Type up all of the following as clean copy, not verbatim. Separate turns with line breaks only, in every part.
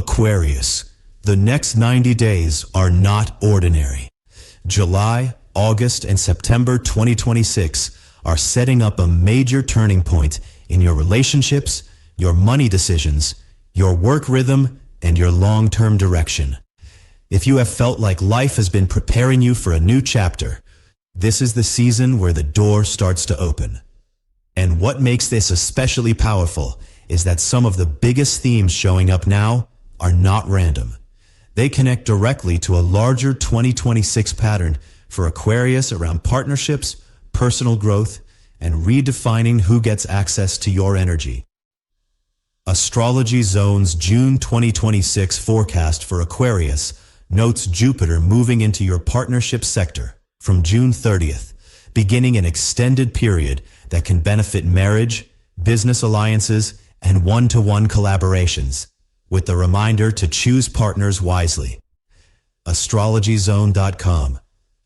Aquarius, the next 90 days are not ordinary. July, August, and September 2026 are setting up a major turning point in your relationships, your money decisions, your work rhythm, and your long-term direction. If you have felt like life has been preparing you for a new chapter, this is the season where the door starts to open. And what makes this especially powerful is that some of the biggest themes showing up now are not random. They connect directly to a larger 2026 pattern for Aquarius around partnerships, personal growth, and redefining who gets access to your energy. Astrology Zone's June 2026 forecast for Aquarius notes Jupiter moving into your partnership sector from June 30th, beginning an extended period that can benefit marriage, business alliances, and one-to-one collaborations, with the reminder to choose partners wisely. AstrologyZone.com.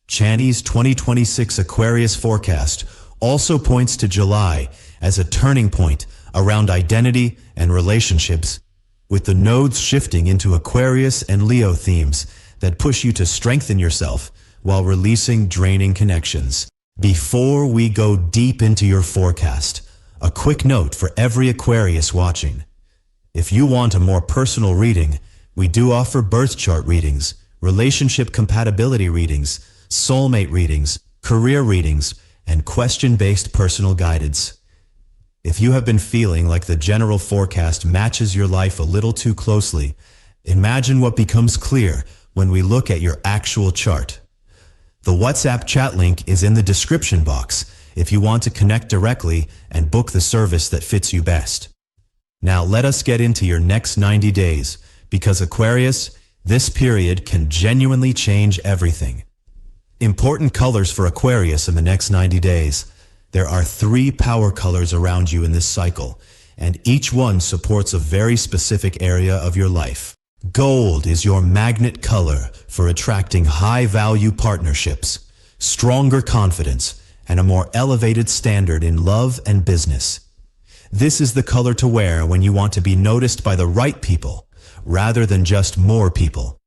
Chani's 2026 Aquarius forecast also points to July as a turning point around identity and relationships, with the nodes shifting into Aquarius and Leo themes that push you to strengthen yourself while releasing draining connections. Before we go deep into your forecast, a quick note for every Aquarius watching. If you want a more personal reading, we do offer birth chart readings, relationship compatibility readings, soulmate readings, career readings, and question-based personal guidance. If you have been feeling like the general forecast matches your life a little too closely, imagine what becomes clear when we look at your actual chart. The WhatsApp chat link is in the description box if you want to connect directly and book the service that fits you best. Now let us get into your next 90 days, because Aquarius, this period can genuinely change everything. Important colors for Aquarius in the next 90 days. There are 3 power colors around you in this cycle, and each one supports a very specific area of your life. Gold is your magnet color for attracting high-value partnerships, stronger confidence, and a more elevated standard in love and business. This is the color to wear when you want to be noticed by the right people, rather than just more people.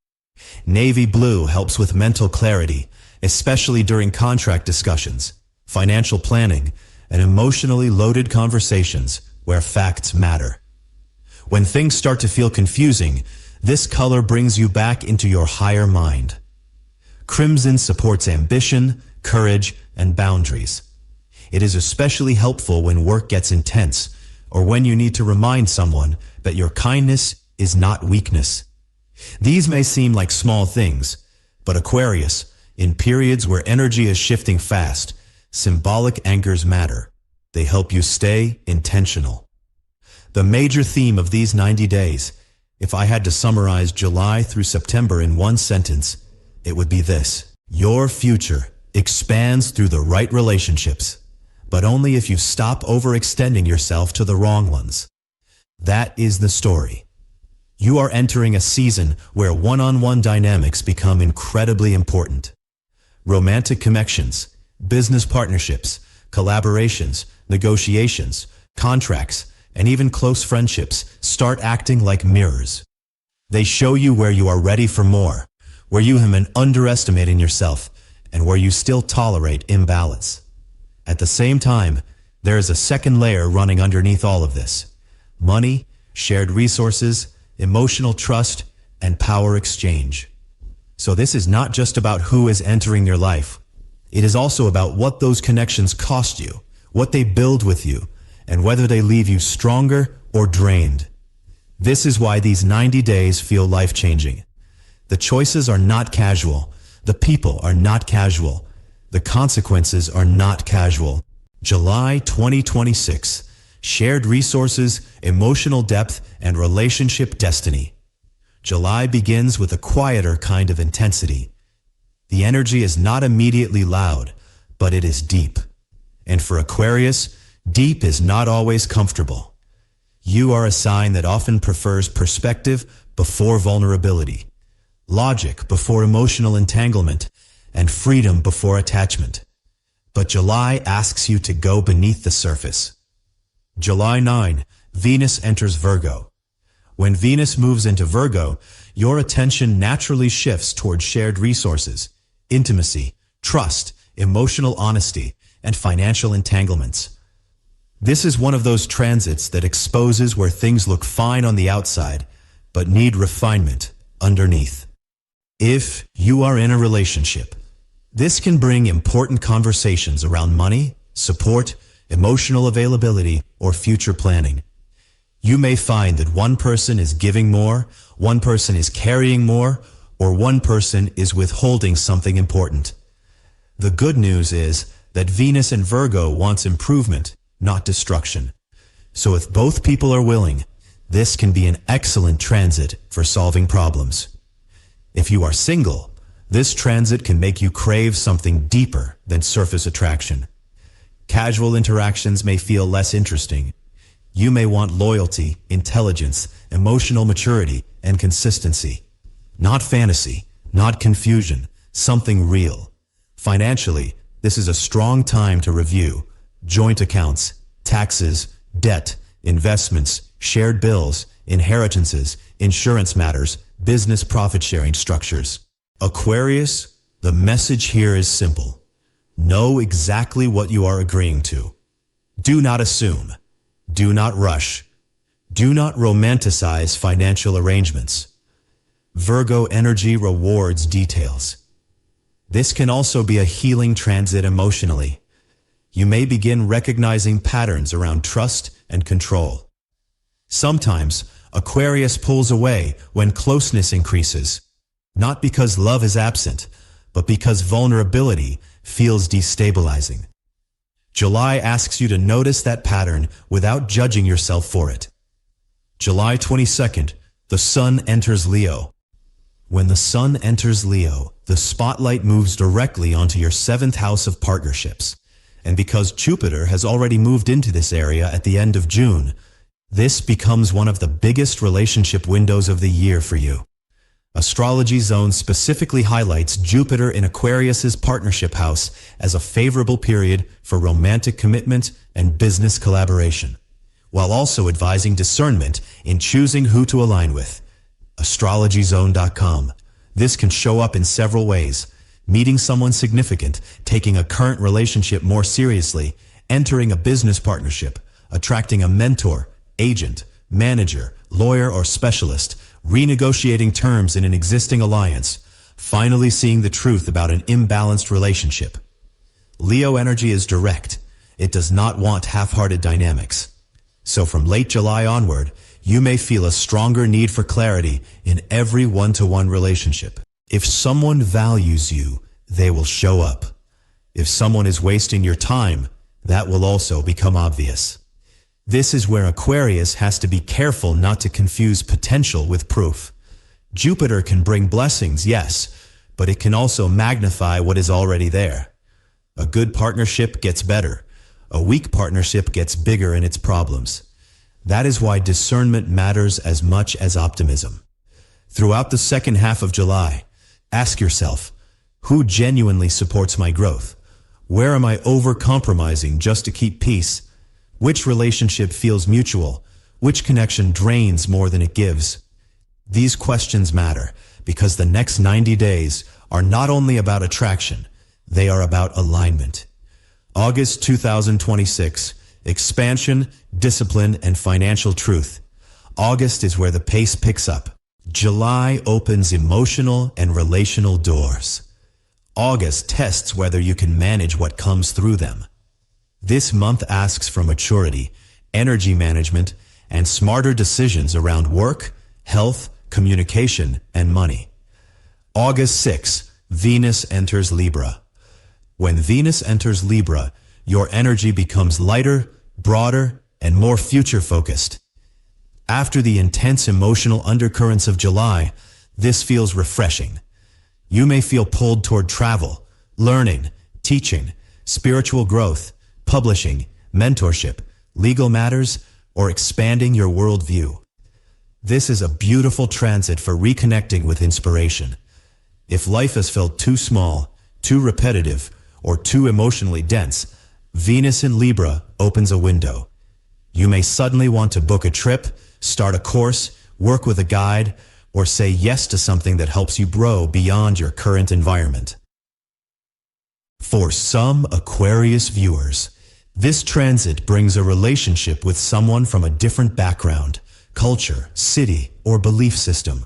Navy blue helps with mental clarity, especially during contract discussions, financial planning, and emotionally loaded conversations where facts matter. When things start to feel confusing, this color brings you back into your higher mind. Crimson supports ambition, courage, and boundaries. It is especially helpful when work gets intense, or when you need to remind someone that your kindness is not weakness. These may seem like small things, but Aquarius, in periods where energy is shifting fast, symbolic anchors matter. They help you stay intentional. The major theme of these 90 days, if I had to summarize July through September in one sentence, it would be this: your future expands through the right relationships, but only if you stop overextending yourself to the wrong ones. That is the story. You are entering a season where one-on-one dynamics become incredibly important. Romantic connections, business partnerships, collaborations, negotiations, contracts, and even close friendships start acting like mirrors. They show you where you are ready for more, where you have been underestimating yourself, and where you still tolerate imbalance. At the same time, there is a second layer running underneath all of this: money, shared resources, emotional trust, and power exchange. So this is not just about who is entering your life. It is also about what those connections cost you, what they build with you, and whether they leave you stronger or drained. This is why these 90 days feel life-changing. The choices are not casual. The people are not casual. The consequences are not casual. July 2026. Shared resources, emotional depth, and relationship destiny. July begins with a quieter kind of intensity. The energy is not immediately loud, but it is deep. And for Aquarius, deep is not always comfortable. You are a sign that often prefers perspective before vulnerability, logic before emotional entanglement, and freedom before attachment. But July asks you to go beneath the surface. July 9, Venus enters Virgo. When Venus moves into Virgo, your attention naturally shifts toward shared resources, intimacy, trust, emotional honesty, and financial entanglements. This is one of those transits that exposes where things look fine on the outside, but need refinement underneath. If you are in a relationship, this can bring important conversations around money, support, emotional availability, or future planning. You may find that one person is giving more, one person is carrying more, or one person is withholding something important. The good news is that Venus in Virgo wants improvement, not destruction. So if both people are willing, this can be an excellent transit for solving problems. If you are single, this transit can make you crave something deeper than surface attraction. Casual interactions may feel less interesting. You may want loyalty, intelligence, emotional maturity, and consistency. Not fantasy, not confusion, something real. Financially, this is a strong time to review joint accounts, taxes, debt, investments, shared bills, inheritances, insurance matters, business profit-sharing structures. Aquarius, the message here is simple. Know exactly what you are agreeing to. Do not assume. Do not rush. Do not romanticize financial arrangements. Virgo energy rewards details. This can also be a healing transit emotionally. You may begin recognizing patterns around trust and control. Sometimes, Aquarius pulls away when closeness increases, not because love is absent, but because vulnerability feels destabilizing. July asks you to notice that pattern without judging yourself for it. July 22nd, the Sun enters Leo. When the Sun enters Leo, the spotlight moves directly onto your 7th house of partnerships. And because Jupiter has already moved into this area at the end of June, this becomes one of the biggest relationship windows of the year for you. Astrology Zone specifically highlights Jupiter in Aquarius's partnership house as a favorable period for romantic commitment and business collaboration, while also advising discernment in choosing who to align with. AstrologyZone.com. This can show up in several ways: meeting someone significant, taking a current relationship more seriously, entering a business partnership, attracting a mentor, agent, manager, lawyer, or specialist, renegotiating terms in an existing alliance, finally seeing the truth about an imbalanced relationship. Leo energy is direct. It does not want half-hearted dynamics. So from late July onward, you may feel a stronger need for clarity in every one-to-one relationship. If someone values you, they will show up. If someone is wasting your time, that will also become obvious. This is where Aquarius has to be careful not to confuse potential with proof. Jupiter can bring blessings, yes, but it can also magnify what is already there. A good partnership gets better. A weak partnership gets bigger in its problems. That is why discernment matters as much as optimism. Throughout the second half of July, ask yourself, who genuinely supports my growth? Where am I over-compromising just to keep peace? Which relationship feels mutual? Which connection drains more than it gives? These questions matter because the next 90 days are not only about attraction, they are about alignment. August 2026, expansion, discipline, and financial truth. August is where the pace picks up. July opens emotional and relational doors. August tests whether you can manage what comes through them. This month asks for maturity, energy management, and smarter decisions around work, health, communication, and money. August 6, Venus enters Libra. When Venus enters Libra, your energy becomes lighter, broader, and more future-focused. After the intense emotional undercurrents of July, this feels refreshing. You may feel pulled toward travel, learning, teaching, spiritual growth, publishing, mentorship, legal matters, or expanding your worldview. This is a beautiful transit for reconnecting with inspiration. If life has felt too small, too repetitive, or too emotionally dense, Venus in Libra opens a window. You may suddenly want to book a trip, start a course, work with a guide, or say yes to something that helps you grow beyond your current environment. For some Aquarius viewers, this transit brings a relationship with someone from a different background, culture, city, or belief system.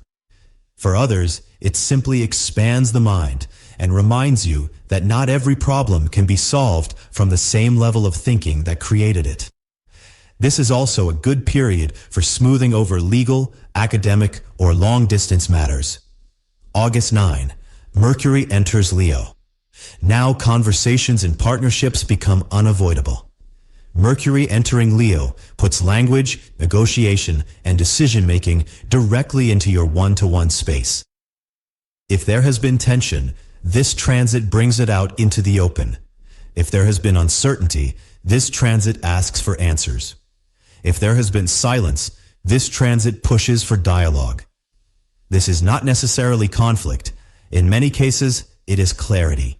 For others, it simply expands the mind and reminds you that not every problem can be solved from the same level of thinking that created it. This is also a good period for smoothing over legal, academic, or long-distance matters. August 9, Mercury enters Leo. Now conversations and partnerships become unavoidable. Mercury entering Leo puts language, negotiation, and decision-making directly into your one-to-one space. If there has been tension, this transit brings it out into the open. If there has been uncertainty, this transit asks for answers. If there has been silence, this transit pushes for dialogue. This is not necessarily conflict. In many cases, it is clarity.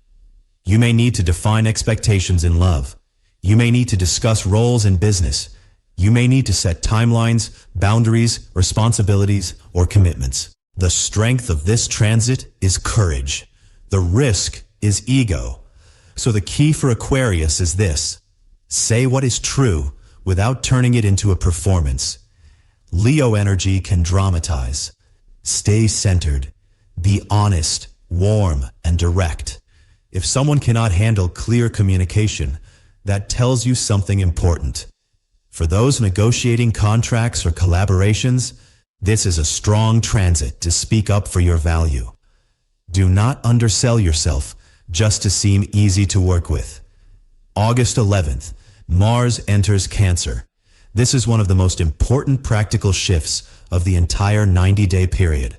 You may need to define expectations in love. You may need to discuss roles in business. You may need to set timelines, boundaries, responsibilities, or commitments. The strength of this transit is courage. The risk is ego. So the key for Aquarius is this: say what is true without turning it into a performance. Leo energy can dramatize. Stay centered. Be honest, warm, and direct. If someone cannot handle clear communication, that tells you something important. For those negotiating contracts or collaborations, this is a strong transit to speak up for your value. Do not undersell yourself just to seem easy to work with. August 11th, Mars enters Cancer. This is one of the most important practical shifts of the entire 90-day period.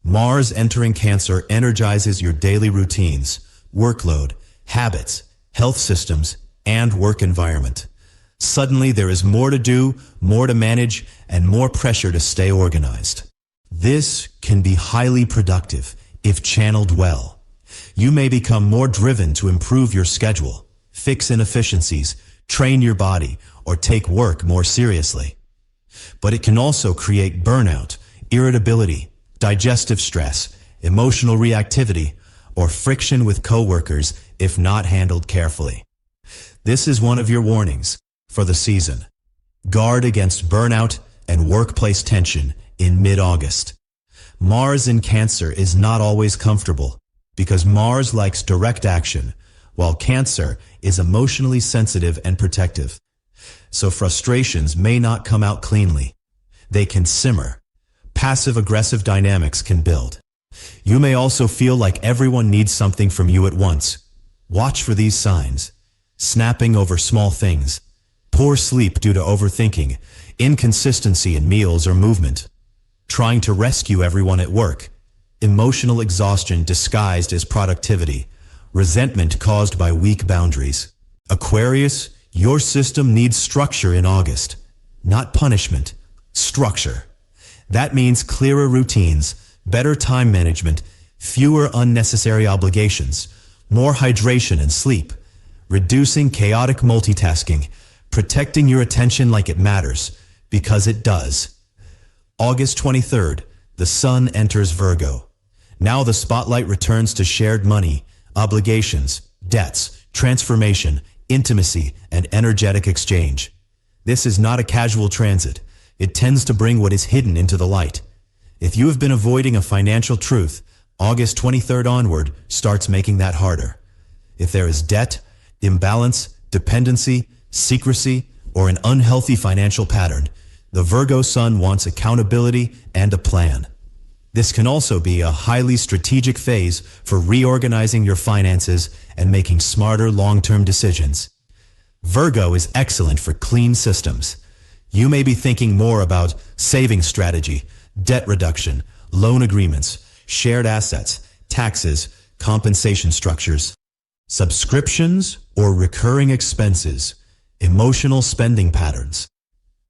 Mars entering Cancer energizes your daily routines, workload, habits, health systems, and work environment. Suddenly there is more to do, more to manage, and more pressure to stay organized. This can be highly productive if channeled well. You may become more driven to improve your schedule, fix inefficiencies, train your body, or take work more seriously. But it can also create burnout, irritability, digestive stress, emotional reactivity, or friction with coworkers if not handled carefully. This is one of your warnings for the season. Guard against burnout and workplace tension in mid-August. Mars in Cancer is not always comfortable because Mars likes direct action, while Cancer is emotionally sensitive and protective. So frustrations may not come out cleanly. They can simmer. Passive-aggressive dynamics can build. You may also feel like everyone needs something from you at once. Watch for these signs: snapping over small things, poor sleep due to overthinking, inconsistency in meals or movement, trying to rescue everyone at work, emotional exhaustion disguised as productivity, resentment caused by weak boundaries. Aquarius, your system needs structure in August, not punishment, structure. That means clearer routines, better time management, fewer unnecessary obligations, more hydration and sleep, reducing chaotic multitasking, protecting your attention like it matters, because it does. August 23rd, the Sun enters Virgo. Now the spotlight returns to shared money, obligations, debts, transformation, intimacy, and energetic exchange. This is not a casual transit. It tends to bring what is hidden into the light. If you have been avoiding a financial truth, August 23rd onward starts making that harder. If there is debt, imbalance, dependency, secrecy, or an unhealthy financial pattern, the Virgo Sun wants accountability and a plan. This can also be a highly strategic phase for reorganizing your finances and making smarter long-term decisions. Virgo is excellent for clean systems. You may be thinking more about saving strategy, debt reduction, loan agreements, shared assets, taxes, compensation structures, subscriptions or recurring expenses, emotional spending patterns.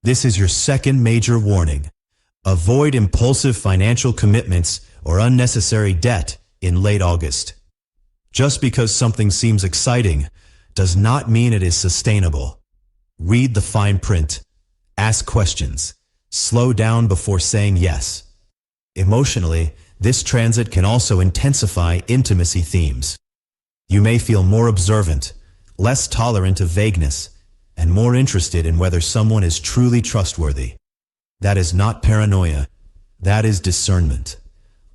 This is your second major warning. Avoid impulsive financial commitments or unnecessary debt in late August. Just because something seems exciting does not mean it is sustainable. Read the fine print. Ask questions. Slow down before saying yes. Emotionally, this transit can also intensify intimacy themes. You may feel more observant, less tolerant of vagueness, and more interested in whether someone is truly trustworthy. That is not paranoia. That is discernment.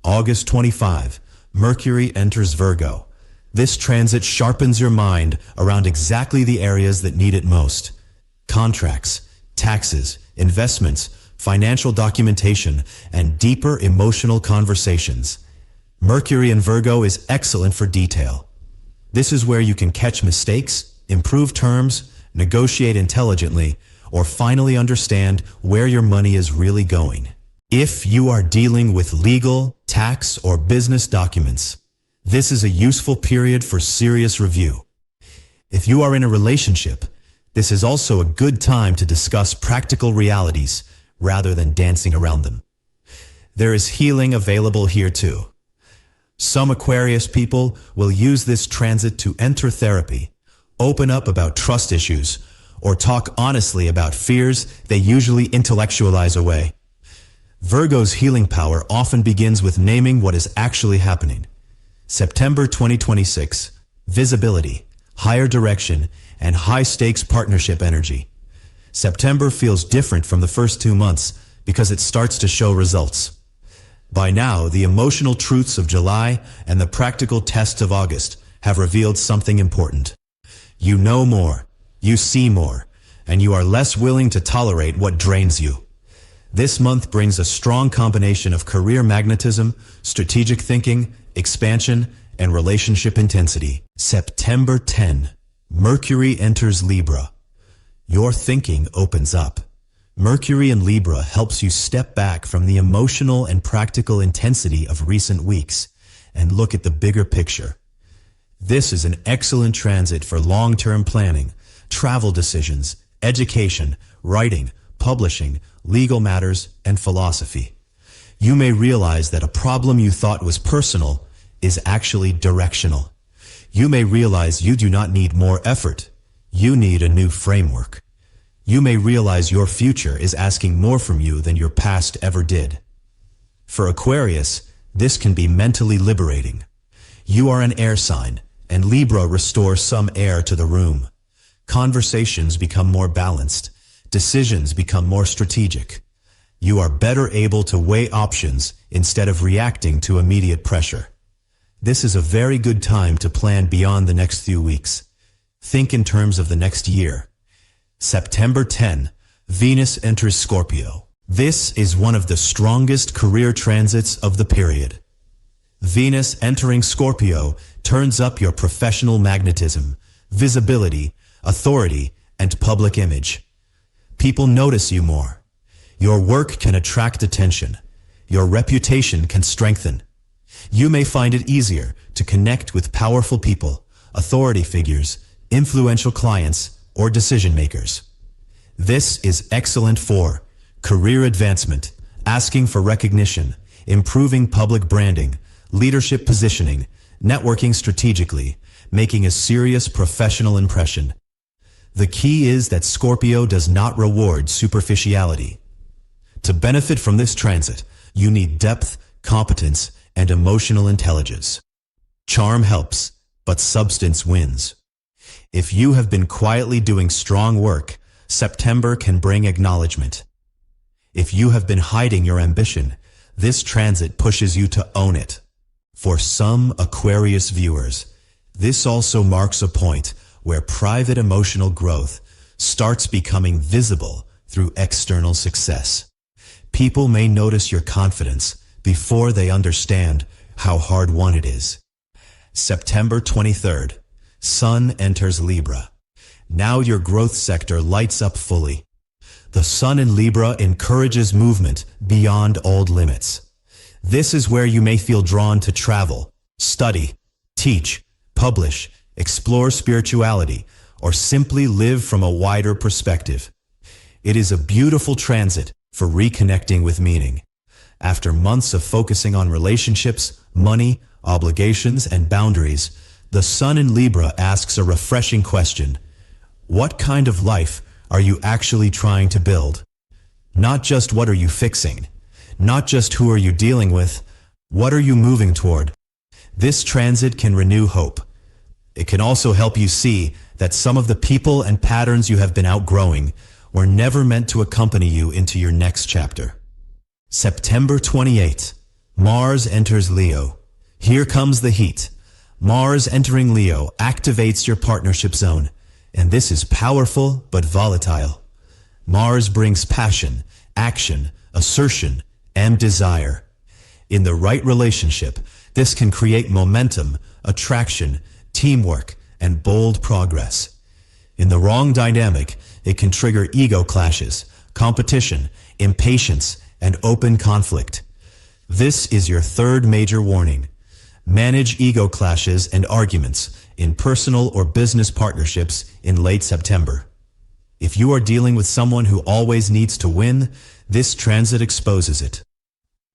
August 25, Mercury enters Virgo. This transit sharpens your mind around exactly the areas that need it most. Contracts, taxes, investments, financial documentation, and deeper emotional conversations. Mercury in Virgo is excellent for detail. This is where you can catch mistakes, improve terms, negotiate intelligently, or finally understand where your money is really going. If you are dealing with legal, tax, or business documents, this is a useful period for serious review. If you are in a relationship, this is also a good time to discuss practical realities rather than dancing around them. There is healing available here too. Some Aquarius people will use this transit to enter therapy, open up about trust issues, or talk honestly about fears they usually intellectualize away. Virgo's healing power often begins with naming what is actually happening. September 2026, visibility, higher direction, and high-stakes partnership energy. September feels different from the first 2 months because it starts to show results. By now, the emotional truths of July and the practical tests of August have revealed something important. You know more, you see more, and you are less willing to tolerate what drains you. This month brings a strong combination of career magnetism, strategic thinking, expansion, and relationship intensity. September 10, Mercury enters Libra. Your thinking opens up. Mercury in Libra helps you step back from the emotional and practical intensity of recent weeks and look at the bigger picture. This is an excellent transit for long-term planning, travel decisions, education, writing, publishing, legal matters, and philosophy. You may realize that a problem you thought was personal is actually directional. You may realize you do not need more effort. You need a new framework. You may realize your future is asking more from you than your past ever did. For Aquarius, this can be mentally liberating. You are an air sign, and Libra restores some air to the room. Conversations become more balanced. Decisions become more strategic. You are better able to weigh options instead of reacting to immediate pressure. This is a very good time to plan beyond the next few weeks. Think in terms of the next year. September 10, Venus enters Scorpio. This is one of the strongest career transits of the period. Venus entering Scorpio turns up your professional magnetism, visibility, authority, and public image. People notice you more. Your work can attract attention. Your reputation can strengthen. You may find it easier to connect with powerful people, authority figures, influential clients, or decision makers. This is excellent for career advancement, asking for recognition, improving public branding, leadership positioning, networking strategically, making a serious professional impression. The key is that Scorpio does not reward superficiality. To benefit from this transit, you need depth, competence, and emotional intelligence. Charm helps, but substance wins. If you have been quietly doing strong work, September can bring acknowledgement. If you have been hiding your ambition, this transit pushes you to own it. For some Aquarius viewers, this also marks a point where private emotional growth starts becoming visible through external success. People may notice your confidence before they understand how hard-won it is. September 23rd, Sun enters Libra. Now your growth sector lights up fully. The Sun in Libra encourages movement beyond old limits. This is where you may feel drawn to travel, study, teach, publish, explore spirituality, or simply live from a wider perspective. It is a beautiful transit for reconnecting with meaning. After months of focusing on relationships, money, obligations, and boundaries, the Sun in Libra asks a refreshing question. What kind of life are you actually trying to build? Not just what are you fixing, not just who are you dealing with, what are you moving toward? This transit can renew hope. It can also help you see that some of the people and patterns you have been outgrowing were never meant to accompany you into your next chapter. September 28. Mars enters Leo. Here comes the heat. Mars entering Leo activates your partnership zone, and this is powerful but volatile. Mars brings passion, action, assertion, and desire. In the right relationship, this can create momentum, attraction, teamwork, and bold progress. In the wrong dynamic, it can trigger ego clashes, competition, impatience, and open conflict. This is your third major warning. Manage ego clashes and arguments in personal or business partnerships in late September. If you are dealing with someone who always needs to win, this transit exposes it.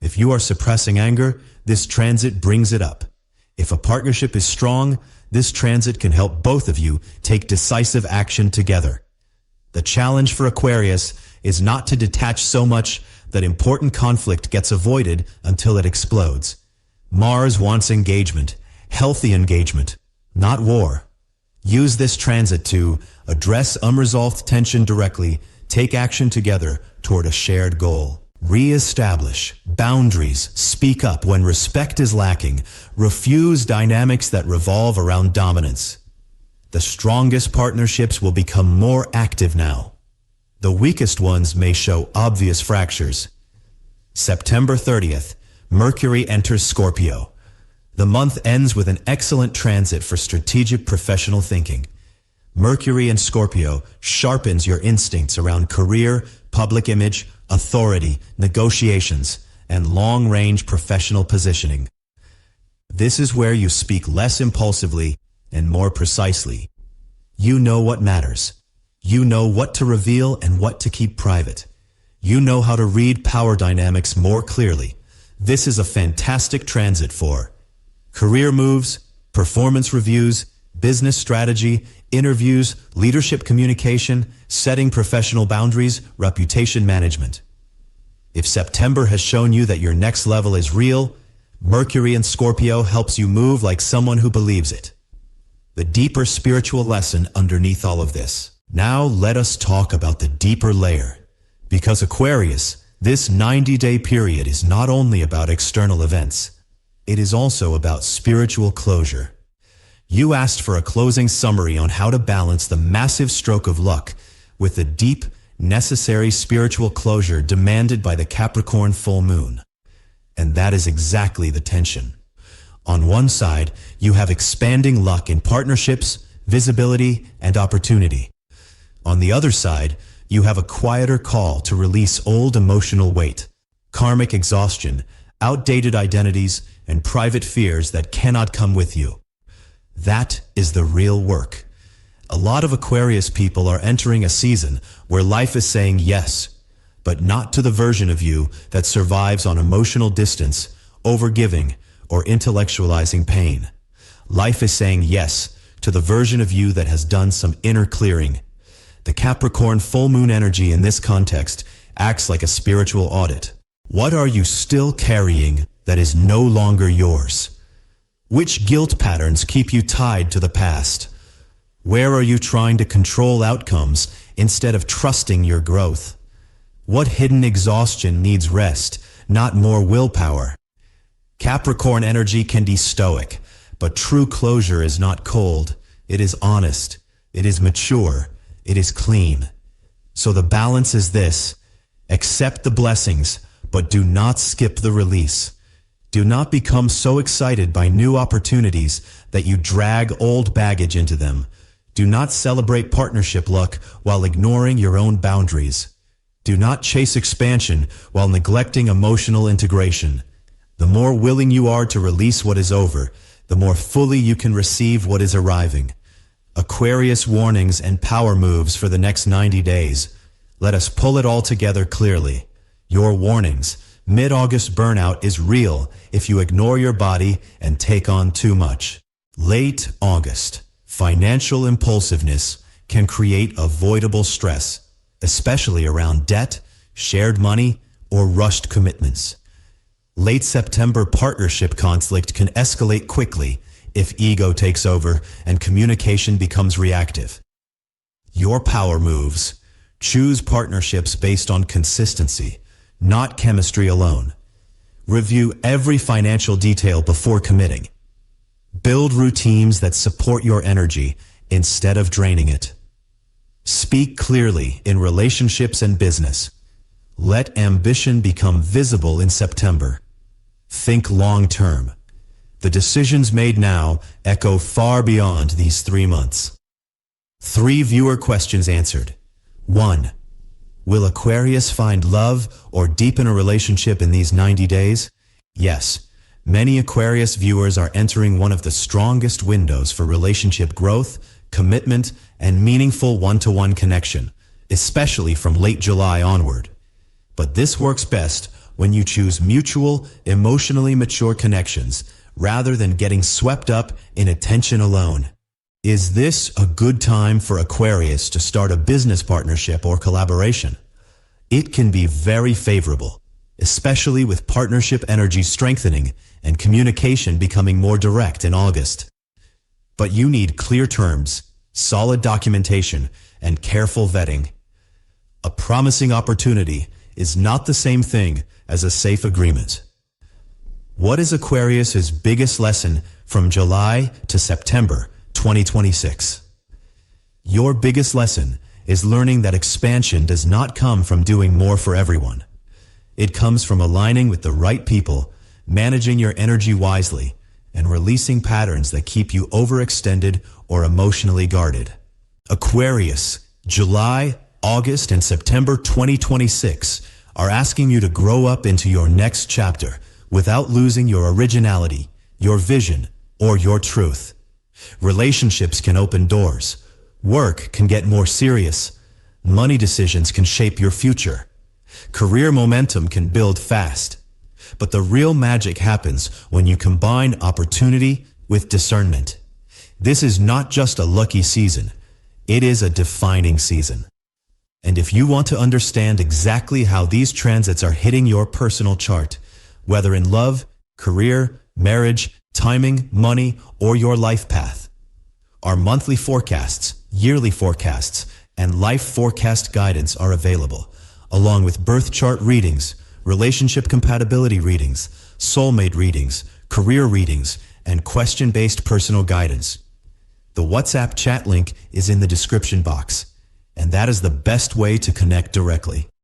If you are suppressing anger, this transit brings it up. If a partnership is strong, this transit can help both of you take decisive action together. The challenge for Aquarius is not to detach so much that important conflict gets avoided until it explodes. Mars wants engagement, healthy engagement, not war. Use this transit to address unresolved tension directly, take action together toward a shared goal. Re-establish boundaries, speak up when respect is lacking, refuse dynamics that revolve around dominance. The strongest partnerships will become more active now. The weakest ones may show obvious fractures. September 30th, Mercury enters Scorpio. The month ends with an excellent transit for strategic professional thinking. Mercury in Scorpio sharpens your instincts around career, public image, authority, negotiations, and long-range professional positioning. This is where you speak less impulsively and more precisely. You know what matters. You know what to reveal and what to keep private. You know how to read power dynamics more clearly. This is a fantastic transit for career moves, performance reviews, business strategy, interviews, leadership communication, setting professional boundaries, reputation management. If September has shown you that your next level is real, Mercury in Scorpio helps you move like someone who believes it. The deeper spiritual lesson underneath all of this. Now let us talk about the deeper layer. Because Aquarius, this 90-day period is not only about external events, it is also about spiritual closure. You asked for a closing summary on how to balance the massive stroke of luck with the deep, necessary spiritual closure demanded by the Capricorn full moon. And that is exactly the tension. On one side, you have expanding luck in partnerships, visibility, and opportunity. On the other side, you have a quieter call to release old emotional weight, karmic exhaustion, outdated identities, and private fears that cannot come with you. That is the real work. A lot of Aquarius people are entering a season where life is saying yes, but not to the version of you that survives on emotional distance, overgiving, or intellectualizing pain. Life is saying yes to the version of you that has done some inner clearing. The Capricorn full moon energy in this context acts like a spiritual audit. What are you still carrying that is no longer yours? Which guilt patterns keep you tied to the past? Where are you trying to control outcomes instead of trusting your growth? What hidden exhaustion needs rest, not more willpower? Capricorn energy can be stoic, but true closure is not cold. It is honest. It is mature. It is clean. So the balance is this: accept the blessings, but do not skip the release. Do not become so excited by new opportunities that you drag old baggage into them. Do not celebrate partnership luck while ignoring your own boundaries. Do not chase expansion while neglecting emotional integration. The more willing you are to release what is over, the more fully you can receive what is arriving. Aquarius warnings and power moves for the next 90 days. Let us pull it all together clearly. Your warnings. Mid-August burnout is real if you ignore your body and take on too much. Late August. Financial impulsiveness can create avoidable stress, especially around debt, shared money, or rushed commitments. Late September partnership conflict can escalate quickly if ego takes over and communication becomes reactive. Your power moves. Choose partnerships based on consistency, not chemistry alone. Review every financial detail before committing. Build routines that support your energy instead of draining it. Speak clearly in relationships and business. Let ambition become visible in September. Think long-term. The decisions made now echo far beyond these 3 months. 3 viewer questions answered. 1. Will Aquarius find love or deepen a relationship in these 90 days? Yes. Many Aquarius viewers are entering one of the strongest windows for relationship growth, commitment, and meaningful one-to-one connection, especially from late July onward. But this works best when you choose mutual, emotionally mature connections rather than getting swept up in attention alone. Is this a good time for Aquarius to start a business partnership or collaboration? It can be very favorable, especially with partnership energy strengthening and communication becoming more direct in August. But you need clear terms, solid documentation, and careful vetting. A promising opportunity is not the same thing as a safe agreement. What is Aquarius's biggest lesson from July to September 2026? Your biggest lesson is learning that expansion does not come from doing more for everyone. It comes from aligning with the right people, managing your energy wisely, and releasing patterns that keep you overextended or emotionally guarded. Aquarius, July, August, and September 2026 are asking you to grow up into your next chapter without losing your originality, your vision, or your truth. Relationships can open doors. Work can get more serious. Money decisions can shape your future. Career momentum can build fast. But the real magic happens when you combine opportunity with discernment. This is not just a lucky season. It is a defining season. And if you want to understand exactly how these transits are hitting your personal chart, whether in love, career, marriage, timing, money, or your life path, our monthly forecasts, yearly forecasts, and life forecast guidance are available, along with birth chart readings, relationship compatibility readings, soulmate readings, career readings, and question-based personal guidance. The WhatsApp chat link is in the description box, and that is the best way to connect directly.